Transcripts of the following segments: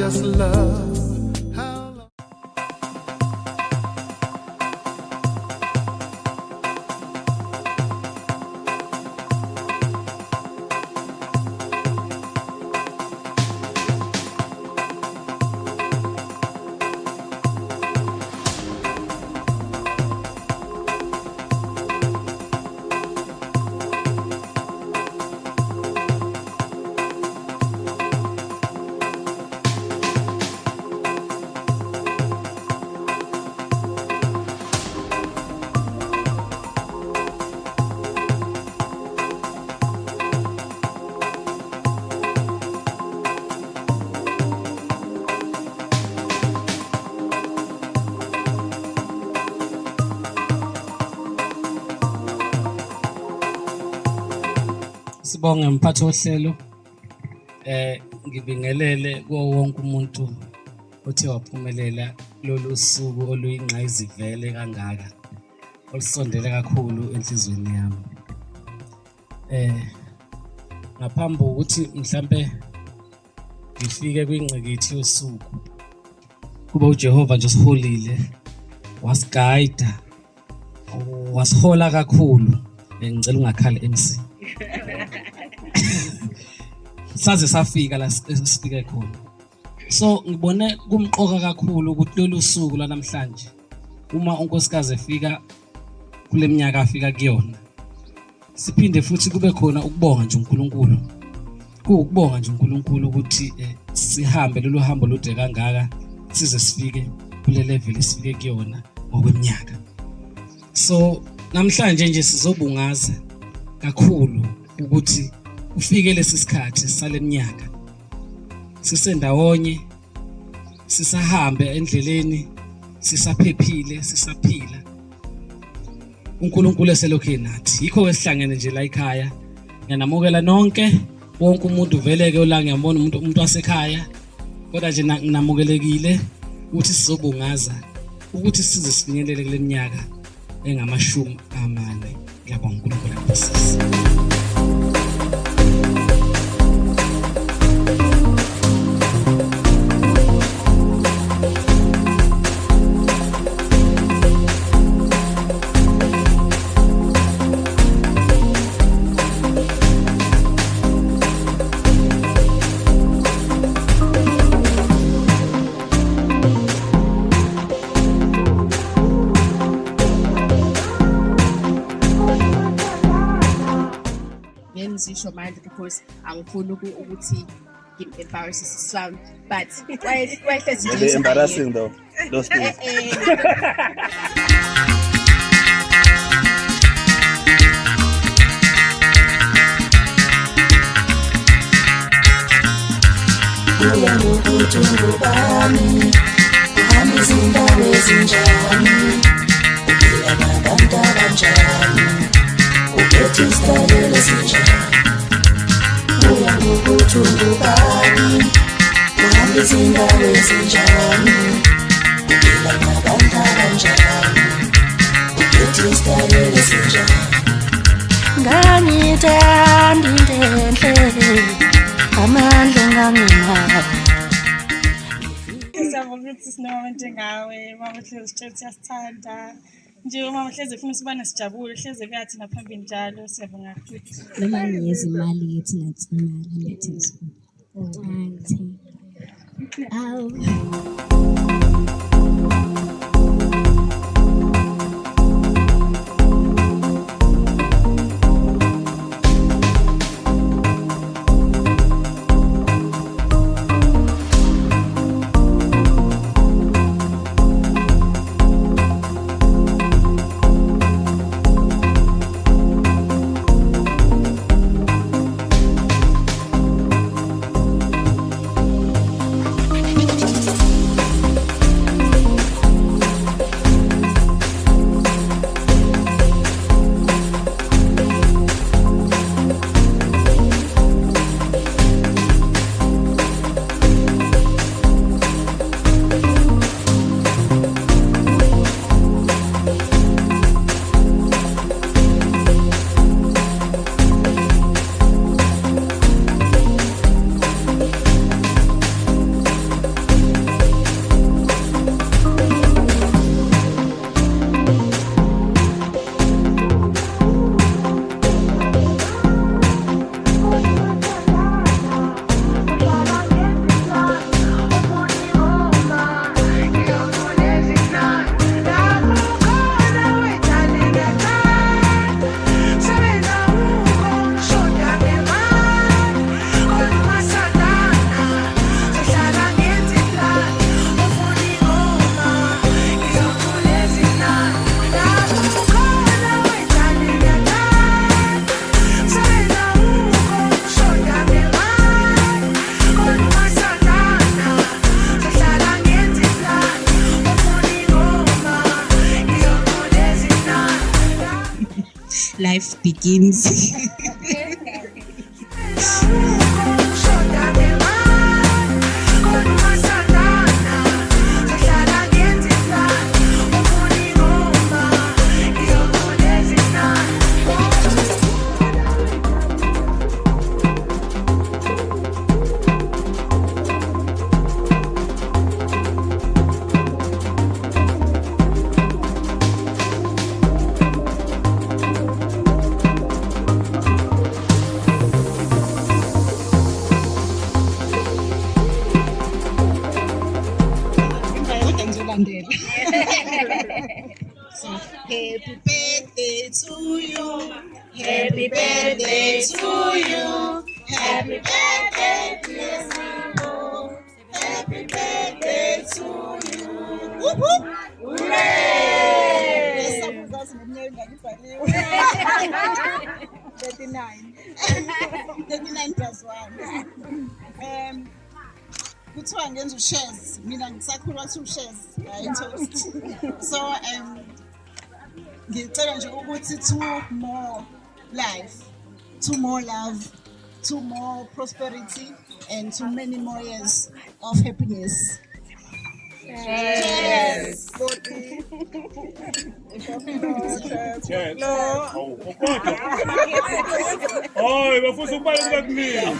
just love. How long? Sibonge mphathi wohlelo ngibingelele kuwo wonke umuntu othe waphumelela lolu suku oluyingqayizivele kangaka olusondele kakhulu enhlizweni yami. Ngaphambi kokuthi mhlambe ngifike kwingqikithi yosuku kuba uJehova nje siholile wasiguide wasihola kakhulu. Ngicela ungakhali MC. Saze safika la sifike khona. So ngibone kumqoka kakhulu ukuthi lolu suku lanamhlanje uma unkosikazi efika kule minyaka afika kuyona siphinde futhi kube khona ukubonga nje uNkulunkulu. Ukubonga nje uNkulunkulu ukuthi sihambe lolu hambo lude kangaka size sifike kule level esifike kuyona ngokweminyaka. So namhlanje nje sizobungaza kakhulu ukuthi ufike lesi sikhathi saleminyaka sisendawonye sisahambe endleleni sisaphephile sisaphila uNkulunkulu eselokhe nathi yikho wesihlangene nje la ekhaya. Ngiyanamukela nonke wonke umuntu uveleke ola ngiyabona umuntu wasekhaya kodwa nje nginamukelekile ukuthi sizobungaza ukuthi size sifinyelele kule minyaka engamashumi amane. Ngiyabonga uNkulunkulu ngibusise. Ngizisho manje because angifuni ukuthi embarrass islam, but wayehlezi nje embarrassing though those things. Kuya ngokuthungu bami uhambe izindawo ezinjani uphila nabantu abanjani ukhethe isitayela esinjani. Kuya ngokuthungu bami uhambe izindawo ezinjani uphila nabantu abanjani ukhethe isitayela esinjani. Ngangithanda into enhle amandla nganginawo. Siyabonga ukuthi sinomuntu ngawe mama Hlezi sithethe siyasithanda nje mama Hlezi ufuna siba nesijabule Hlezi kuyathi naphambili njalo siyabonga futhi noma ngiyeza imali yethi nathi imali lethi life begins. So, happy birthday to you. Happy birthday to you. Happy birthday, dear Simo. Happy birthday to you. Whoop whoop. Hooray! 39 plus 1. Kuthiwa ngenza ushares, mina ngisakhulwa 2 shares toast. So ngicela nje ukuthi 2 more life, 2 more love, 2 more prosperity, and 2 many more years of happiness. Cheers. Cheers. Oh, bafuna ukubala kumina.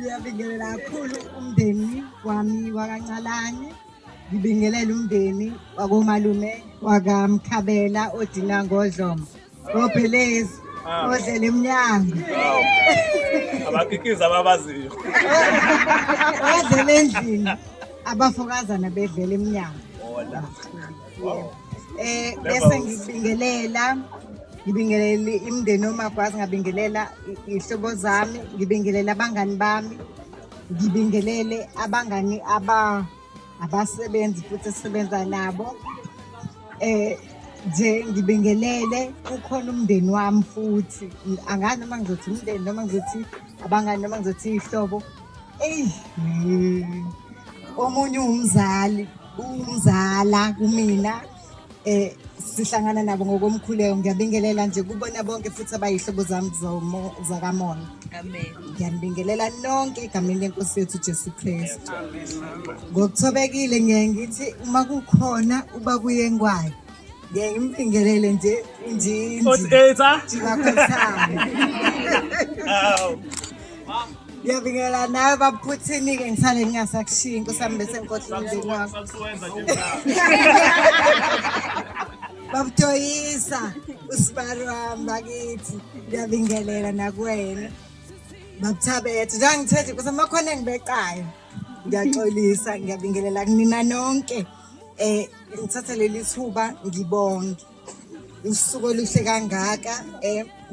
Ngiyabingelela kakhulu umndeni wami wakaNcalane. Ngibingelela umndeni wakomalume wakamkhabela odina ngodlomo. Obhelezi odlela emnyango. Abakikiza ababaziyo. Odlela endlini. Abafokazana bedlela emnyango. Bese ngibingelela imndeni omagwazi, ngabingelela ihlobo zami, ngibingelela abangani bami, ngibingelele abangani abasebenzi futhi esisebenza nabo. Nje ngibingelele ukhona umndeni wami futhi, angazi noma ngizothi umndeni noma ngizothi abangani noma ngizothi ihlobo. Omunye umzala kumina. Sihlangana nabo ngokomkhuleko. Ngiyabingelela nje kubona bonke futhi abayihlobo zami zakamoya. Amen. Ngiyabingelela nonke egameni lenkosi yethu Jesu Kristu. Ngokuthobekile ngiye ngithi uma kukhona uba kuyengwayo, ngiye ngimbingelele nje injinji. Ngiyabingelela nawe babaphuthini-ke ngisale ngingasakushiyi inkosi yami bese ngikhohle umndeni wami. Babuthoyisa usibari wami bakithi. Ngiyabingelela nakuwena. Babuthabethe njengoba ngithethe ukuthi amakhona engibeqayo. Ngiyaxolisa ngiyabingelela kunina nonke. Ngithatha leli thuba ngibonge. Usuku oluhle kangaka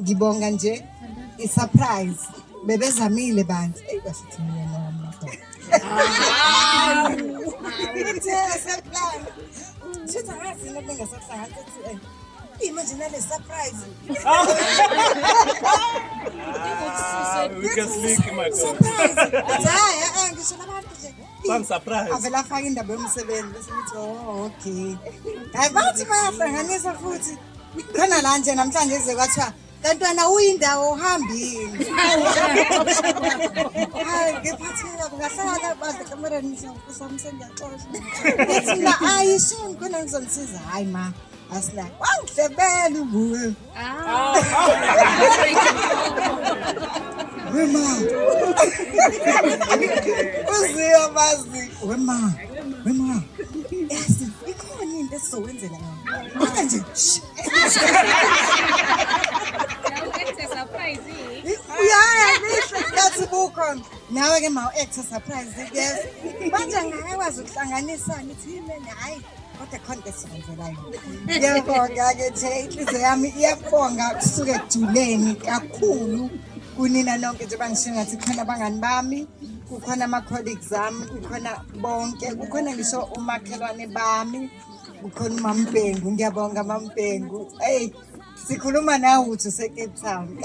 ngibonga nje i-surprise. Bebezamile bantu. Basithi mina nami. Surprise. Should I have seen nothing as imagine a surprise. We can sleep, my Surprise. Some surprise. Avela faka indaba yomsebenzi bese ngithi okay. Hayi bathi bayahlanganisa futhi. Khona la nje namhlanje eze kwathiwa kantwana uyindawo uhambile. Hayi ngiphatheka ngahlala badla kamereni ngisho kusamse ngiyaxoxa. Ngithi ayishini khona ngizonisiza hayi ma. Asla wangihlebela ubuwe. Wema. Uziya bazi. Wema. Yes, ikhona into esizowenzela yona. Kodwa nje. Yeah, that's bukhona. Nawe ke ma extra surprise yes. Manje ngakwazi ukuhlanganisa ngithi yini hayi. Kodwa khona esizenzelayo. Ngiyabonga ke nje inhliziyo yami iyabonga kusuke ejuleni kakhulu kunina nonke nje bangishiya ngathi khona abangani bami, kukhona ama-colleagues ami, kukhona bonke, kukhona ngisho umakhelwane bami, kukhona uMampengu, ngiyabonga Mampengu. Hey, sikhuluma nawe uthi use-Cape Town.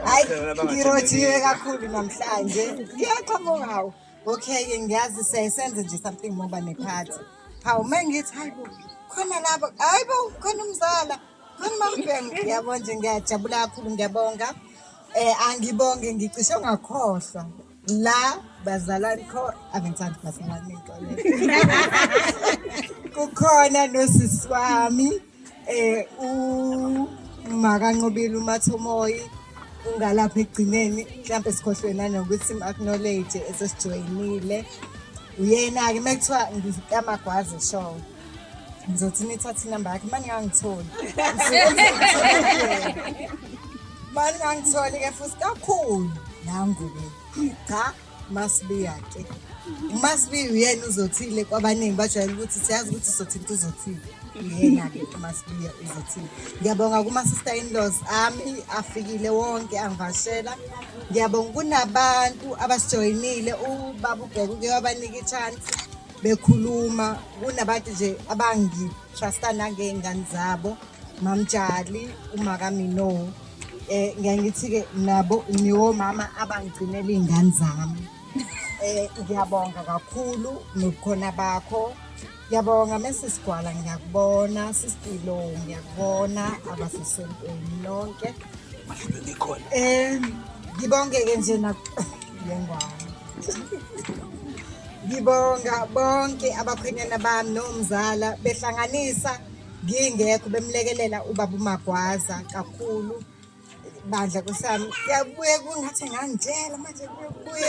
Hayi, ngirojiwe kakhulu namhlanje. Ngiyaqhamuka hawo. Okay, ngiyazi senze nje something more nephathi. Hawu mengithi hayibo khona labo hayibo khona umzala khona Mampengu ngiyabona nje ngiyajabula kakhulu ngiyabonga. Angibonge ngicishe ngakhohlwa la bazalani kho avengithanda bazalani intolezo. Kukhona nosisi wami uMakanqobile uMathomoyi ungalapha egcineni mhlawumbe sikhohlwe nanokuthi sim-acknowledge esesijoyinile. Uyena ke mekuthiwa ngikamagwazi show ngizothi nithathe inamba yakhe manje ngangitholi. Manje ngangitholi ke futhi kakhulu nangu-ke cha masibiya ke. Masibi uyena uzothile kwabaningi bajwayele ukuthi siyazi ukuthi sothinta uzothile. Yena-ke masibiya uzothile. Ngiyabonga kuma-sister-in-laws ami afikile wonke angivashela. Ngiyabonga kunabantu abasijoyinile ubaba uBheka uke wabanika i-chance bekhuluma. Kunabantu nje abangi-trusta nangey'ngane zabo Mamtshali uMakamino. Ngiyangithi-ke nabo niwomama abangigcinela iy'ngane zami. Ngiyabonga kakhulu nobukhona bakho. Ngiyabonga Mrs. Gwala ngiyakubona, Sisipilo ngiyakubona, abasesontweni nonke. Ngibonge-ke nje yengwane. Ngibonga bonke abakhwenyana bami nomzala behlanganisa ngingekho bemlekelela ubaba uMagwaza kakhulu. Bandla kusami kuyabuye kungathi ngangitshela manje kubuye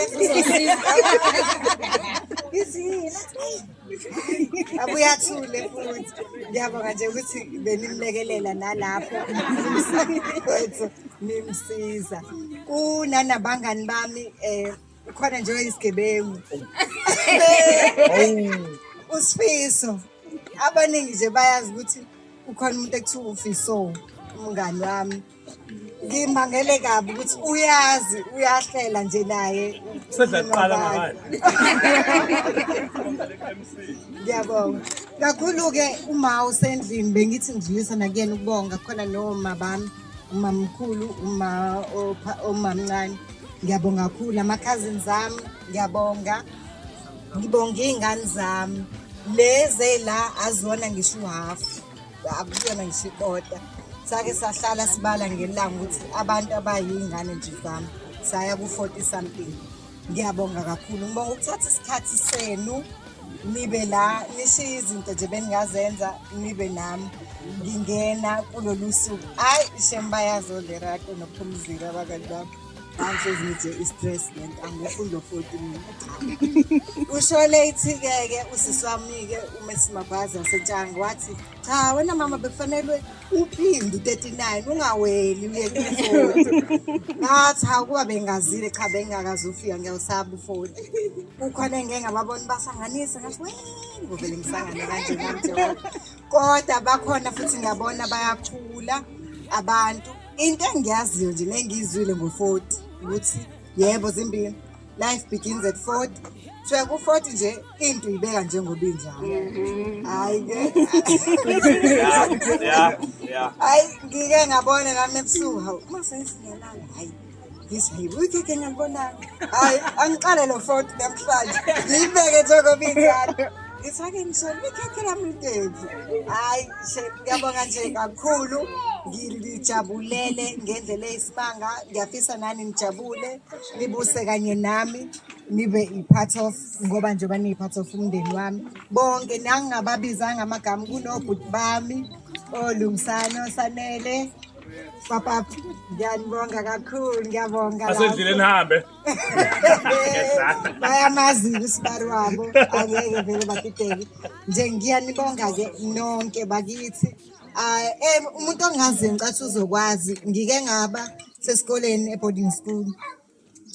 izina abuye athule futhi. Ngiyabonga nje ukuthi benimlekelela nalapho kwethu nimsiza. Kunanabangani bami khona nje oyisigebengu uSifiso. Abaningi nje bayazi ukuthi ukhona umuntu ekuthiwa uFiso umngani wami. Ngimangele kabi ukuthi uyazi uyahlela nje naye. Sezaqala ngani? Ngiyabonga. Kakhulu-ke uma usendlini bengithi ngidlulisa nakuyena ukubonga khona noma bami umamkhulu umamncane. Ngiyabonga kakhulu ama-cousins ami ngiyabonga. Ngibonga iy'ngane zami leze la azona ngisho uhafu akuyona ngisho ikota. Sake sahlala sibala ngelanga ukuthi abantu abayingane nje zami saya ku-40 something. Ngiyabonga kakhulu. Ngibonga ukuthatha isikhathi senu nibe la nishiye izinto nje beningazenza nibe nami ngingena kulolu suku. Hayi ishemba yazolerato nophumzile abakani bami. angihlezi ngithi i-stress lento angifunda 14 usho late-ke usisi wami-ke uMessi Mabhazi waseNtshanga wathi cha wena mama bekufanele uphinde u-39 ungaweli uye ku-40 ngathi hakuba bengazile cha bengingakaze ufika ngiyawusaba u-40 kukhona engike ngababona bahlanganisa ngathi ngivele ngisangane kanje nami kodwa bakhona futhi ngiyabona bayakhula abantu into engiyaziyo nje nengizwile ngo-40 ukuthi yebo zimbili life begins at 40 so ku-40 nje into uyibeka njengoba injalo hayi-ke hayi ngike ngabona nami ebusuku hawu uma sengisingelanga hayi ngithi hayi uyikeke ngiyalibonanga hayi angiqale lo 40 namhlanje ngiyibeke njengoba injalo ngithi-ake ngishona ikhekhe lami litevu hayi ngiyabonga nje kakhulu ngijabulele ngendlela eyisimanga ngiyafisa nani nijabule nibuse kanye nami nibe i-part of ngoba njengoba niyi-part of umndeni wami bonke nangingababizanga amagama kunobhuti bami olungisana osanele papa ngiyanibonga kakhulu ngiyabonga asendleleni hambe bayamazi usibari wabo angeke vele batiteke nje ngiyanibonga-ke nonke bakithi umuntu ongaziyo ngicathi uzokwazi ngike ngaba sesikoleni e-boarding school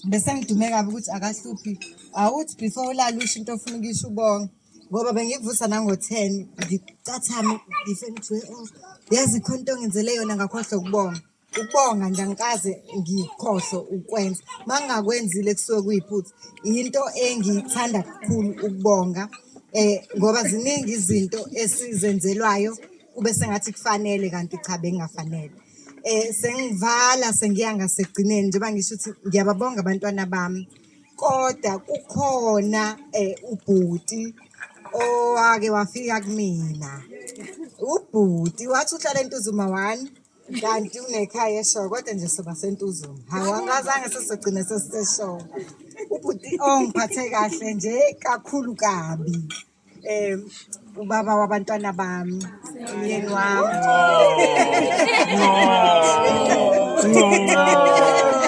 bese ngidume kabi ukuthi akahluphi awuthi before ulala usho into ofuna ukisho ubonga ngoba bengikuvusa nango-10 ngicathami ngifenithiwe yazi khona into ongenzele yona ngakhohlwa ukubonga nje angikaze ngikhohlwe ukwenza uma ngingakwenzile kusuke kuyiphutha into engiyithanda kakhulu ukubonga ngoba ziningi izinto esizenzelwayo kube sengathi kufanele kanti cha bengafanele sengivala sengiya ngasekugcineni njengoba ngisho ukuthi ngiyababonga abantwana bami kodwa kukhona ubhuti owake wafika kumina ubhuti wathi uhlala eNtuzuma 1 kanti unekhaya eShowe kodwa nje soba seNtuzuma hawu angazange sesogcina sesiseshowe ubhuti ongiphathe kahle nje kakhulu kabi ubaba wabantwana bami umyeni wami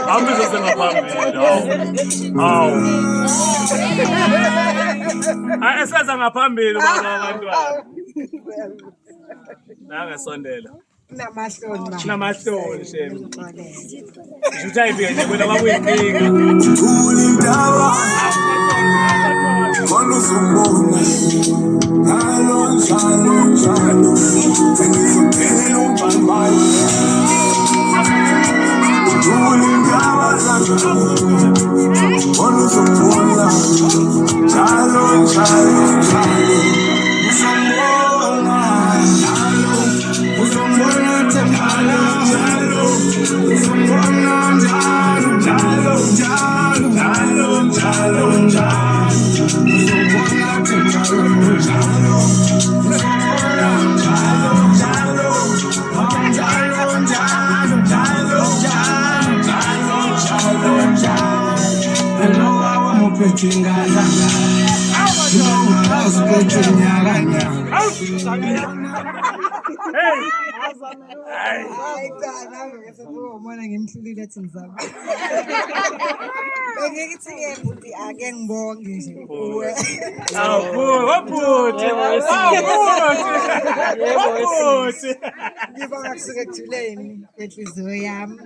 Ambizo ngaphambili hawu esaza ngaphambili baba abantwana nangasondela namahloni shemi ngisho ayibike nje kwena babuyinkinga Ulindaba khona uzombona njalo njalo njalo sengizophelela umbhambhayo ulindaba khona uzombona njalo njalo njalo uzombona njalo njalo uzombona njalo njalo njalo njalo njalo njalo Umona ngimhlulile ethi ngizama. Bengithi-ke bhuti ake ngibonge nje kuwe. Wabhuti. Ngibonga kusuka ekuthuleni enhliziyo yami.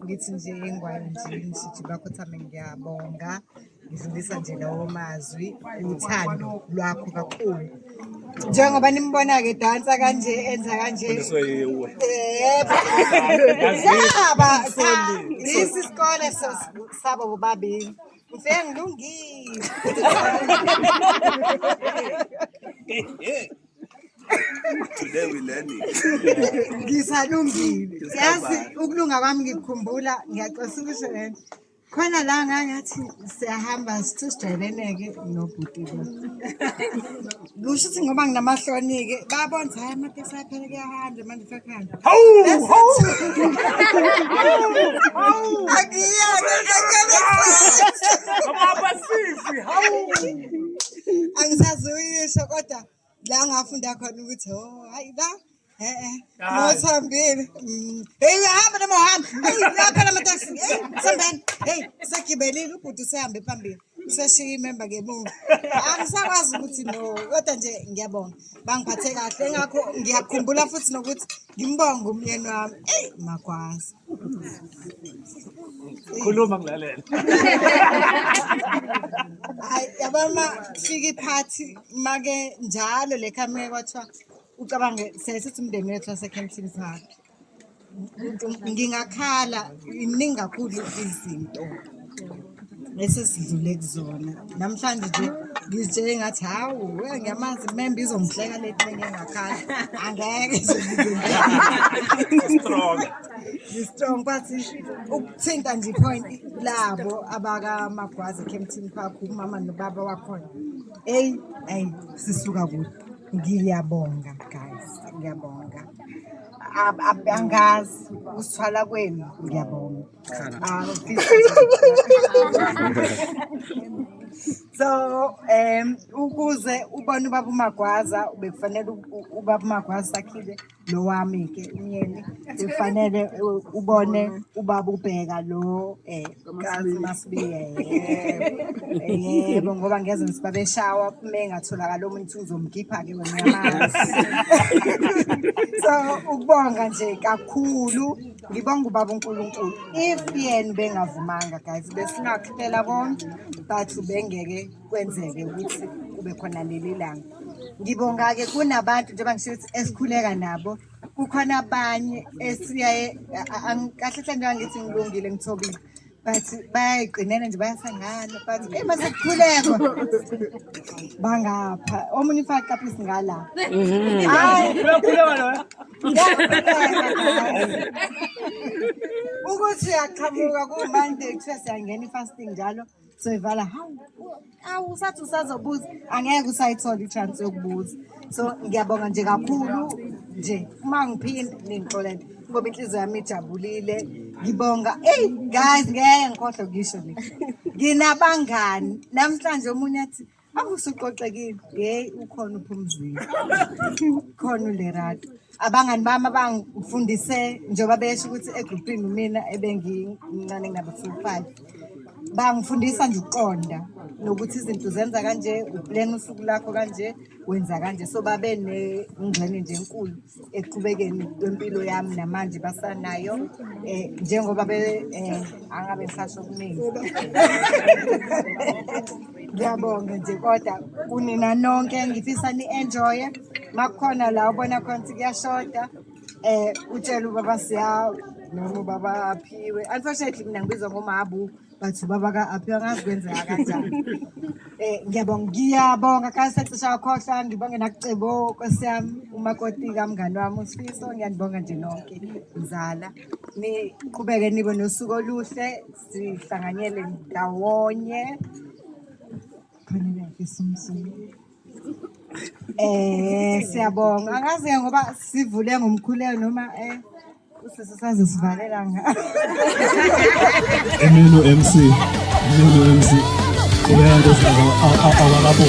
Ngithi nje ingwayo nje ngishithi bakhothame ngiyabonga. Ngifundisa nje lawo mazwi uthando lwakho kakhulu. Njengoba nimbona-ke dansa kanje enza kanje yebo lesi isikole sabo bobabili ngifike ngilungile Today we learning. ngisalungile yazi ukulunga kwami ngikukhumbula ngiyaxosa ukusho lento khona la ngangathi siyahamba sijwayelene-ke nobhuti kusho ukuthi ngoba nginamahloni-ke babona hayi amateksi aphele kuyahanjwa manje fakuhamba angisazi uyisho kodwa la ngafunda khona ukuthi hayi la Ngothambile. Hey hamba noma hamba. Hey lapha lamateksi. Hey sambeni. Hey sagibelile ubhuti usehambe phambili. Useshiya imember ngemuva. Angisakwazi ukuthi no kodwa nje ngiyabonga. Bangiphathe kahle ngakho ngiyakhumbula futhi nokuthi ngimbonga umyeni wami. Hey Magwaza. Khuluma ngilalela. Hayi yabama fika iphathi make njalo le camera kwathiwa ucabange sesithi umndeni wethu waseKempton Park. Ngingakhala iningi kakhulu izinto esesidlule kuzona. Namhlanje nje ngizitshele ngathi hawu ngiyamazi member izongihleka lethi ngingakhala. Angeke Strong. strong but ukuthinta nje point labo abaka Magwaza Kempton Park umama nobaba wakhona. Hey sisuka kude. Ngiyabonga guys, ngiyabonga. Angazi usithwala kwenu ngiyabonga. So ukuze ubone ubaba uMagwaza ubekufanele ubaba uMagwaza sakhile lo wami ke umyeni ufanele ubone ubaba ubheka lo kazi masibiye yebo ngoba ngeze ngisibabeshawa mengatholakala umuntu uzomkhipha ke wena yamazi. So ukubonga nje kakhulu ngibonga ubaba uNkulunkulu if yena bengavumanga guys besingakhiphela bonke bathu bengeke kwenzeke ukuthi kube khona leli langa. Ngibonga ke kunabantu njengoba ngisho esikhuleka nabo kukhona abanye esiyaye kahle hle njengoba ngithi ngilungile ngithobile but bayayiqinela nje bayasangana but masekukhulekwa bangapha omunye ufaka kapisi ngala. Hayi Uyakhuleka lo. ukuthi uyaqhamuka ku-Monday kuthiwa siyangena i-fasting njalo soyivala hawu usathi usazobuza angeke usayithola i-chance yokubuza. So ngiyabonga nje kakhulu nje uma ngiphinda ningixolele ngoba inhliziyo yami ijabulile. Ngibonga guys ngeke ngikhohlwe ngisho le nginabangani namhlanje omunye athi akusuqoqekile hey ukhona uphumzile khona uLerato. Abangani bami abangifundise njengoba besho ukuthi egroupini mina ebengingane ngaba 5 bangifundisa nje ukuqonda nokuthi izinto zenza kanje uplan usuku lakho kanje wenza kanje. So babe nengxenye nje enkulu eqhubekeni kwempilo yami namanje basanayo njengoba angabe ngisasho okuningi. Ngiyabonga nje kodwa kunina nonke ngifisa ni-enjoye makukhona la ubona khona ukuthi kuyashoda utshela ubaba Siya noma ubaba Aphiwe. Unfortunately mina ngibizwa ngoMabu but ubaba ka-Aphiwe angazi kwenzeka kanjani. Ngiyabonga kasecisha wakhohlwa ngibonge nakucebo Nkosi yami umakoti kamngani wami uSifiso. Ngiyanibonga nje nonke mzala niqhubeke nibe nosuku oluhle sihlanganyele ndawonye. Siyabonga angazi ngoba sivule ngomkhuleko noma usisaze sivalela nga Emelo MC Qhubeka Nkosi awalabo